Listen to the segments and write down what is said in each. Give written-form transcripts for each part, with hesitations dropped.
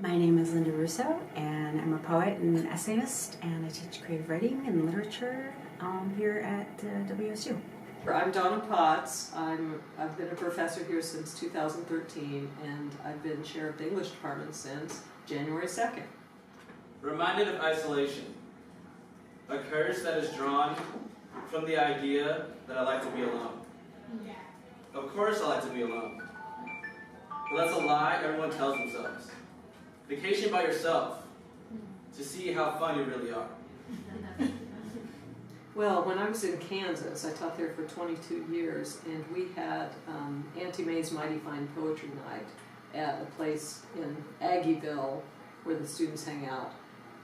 My name is Linda Russo, and I'm a poet and essayist, and I teach creative writing and literature here at WSU. I'm Donna Potts. I've been a professor here since 2013, and I've been chair of the English department since January 2nd. Reminded of isolation, a curse that is drawn from the idea that I like to be alone. Of course I like to be alone, but that's a lie everyone tells themselves. Vacation by yourself to see how fun you really are. Well, when I was in Kansas, I taught there for 22 years, and we had Auntie Mae's Mighty Fine Poetry Night at a place in Aggieville where the students hang out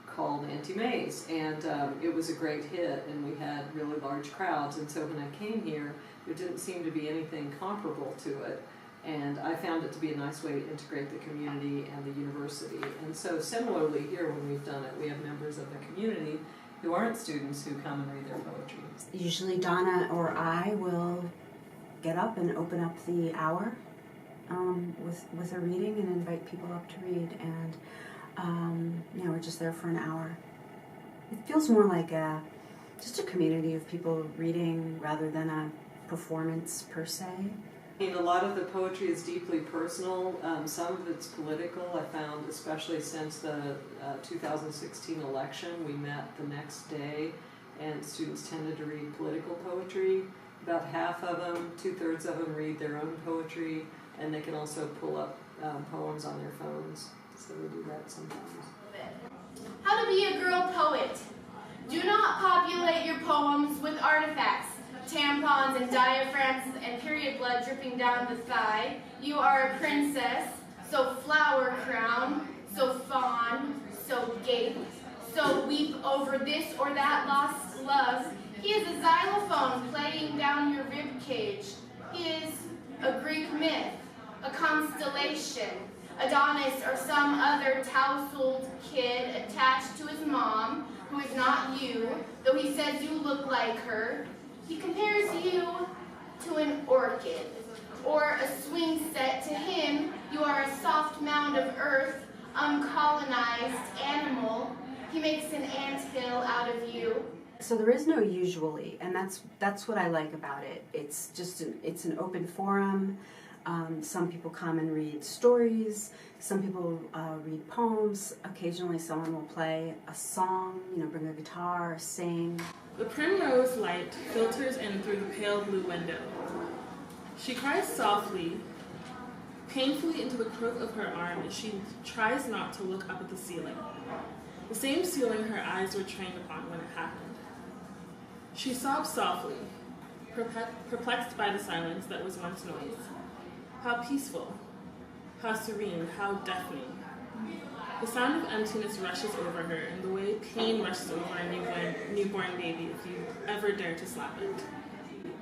called Auntie Mae's, and it was a great hit, and we had really large crowds, and so when I came here, there didn't seem to be anything comparable to it, and I found it to be a nice way to integrate the community and the university. And so similarly here, when we've done it, we have members of the community who aren't students who come and read their poetry. Usually Donna or I will get up and open up the hour with a reading and invite people up to read, and we're just there for an hour. It feels more like just a community of people reading rather than a performance per se. I mean, a lot of the poetry is deeply personal. Some of it's political. I found, especially since the 2016 election, we met the next day, and students tended to read political poetry. About half of them, 2/3 of them, read their own poetry, and they can also pull up poems on their phones. So we do that sometimes. How to be a girl poet. Do not populate your poems with artifacts, tampons and diaphragms and period blood dripping down the thigh. You are a princess, so flower crown, so fawn, so gape, so weep over this or that lost love. He is a xylophone playing down your rib cage. He is a Greek myth, a constellation, Adonis or some other tousled kid attached to his mom, who is not you, though he says you look like her. He compares you to an orchid, or a swing set. To him, you are a soft mound of earth, uncolonized animal. He makes an anthill out of you. So there is no usually, and that's what I like about it. It's just it's an open forum. Some people come and read stories. Some people read poems. Occasionally someone will play a song, bring a guitar, sing. The primrose light filters in through the pale blue window. She cries softly, painfully into the crook of her arm as she tries not to look up at the ceiling. The same ceiling her eyes were trained upon when it happened. She sobs softly, perplexed by the silence that was once noise. How peaceful, how serene, how deafening. The sound of emptiness rushes over her in the way pain rushes over a newborn baby if you ever dare to slap it.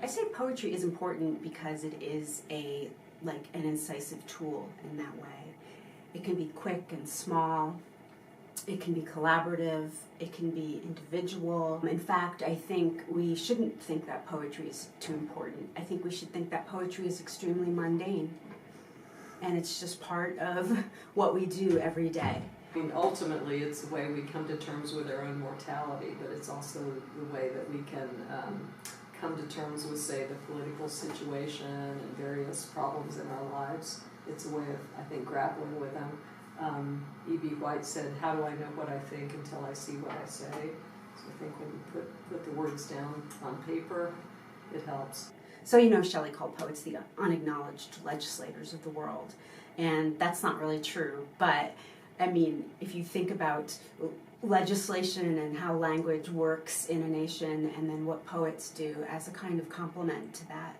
I say poetry is important because it is an incisive tool in that way. It can be quick and small. It can be collaborative. It can be individual. In fact, I think we shouldn't think that poetry is too important. I think we should think that poetry is extremely mundane. And it's just part of what we do every day. I mean, ultimately, it's the way we come to terms with our own mortality, but it's also the way that we can come to terms with, say, the political situation and various problems in our lives. It's a way of, I think, grappling with them. E.B. White said, "How do I know what I think until I see what I say?" So I think when you put the words down on paper, it helps. So Shelley called poets the unacknowledged legislators of the world, and that's not really true. But I mean, if you think about legislation and how language works in a nation, and then what poets do as a kind of complement to that,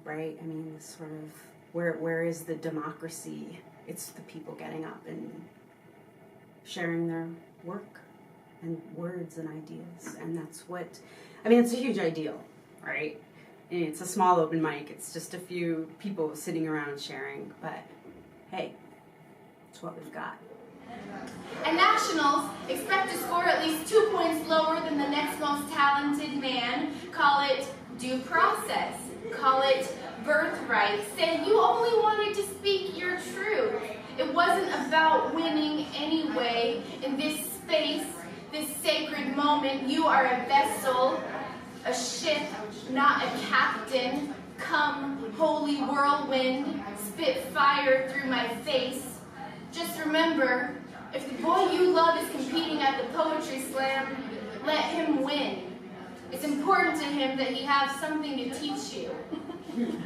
right? I mean, sort of where is the democracy? It's the people getting up and sharing their work and words and ideas, and that's it's a huge ideal, right? And it's a small open mic. It's just a few people sitting around sharing, but hey, it's what we've got. And nationals expect to score at least 2 points lower than the next most talented man. Call it due process. Call it birthright. Say you only wanted to speak your truth. It wasn't about winning anyway. In this space, this sacred moment, you are a vessel, a ship, not a captain. Come, holy whirlwind, spit fire through my face. Just remember, if the boy you love is competing at the poetry slam, let him win. It's important to him that he have something to teach you.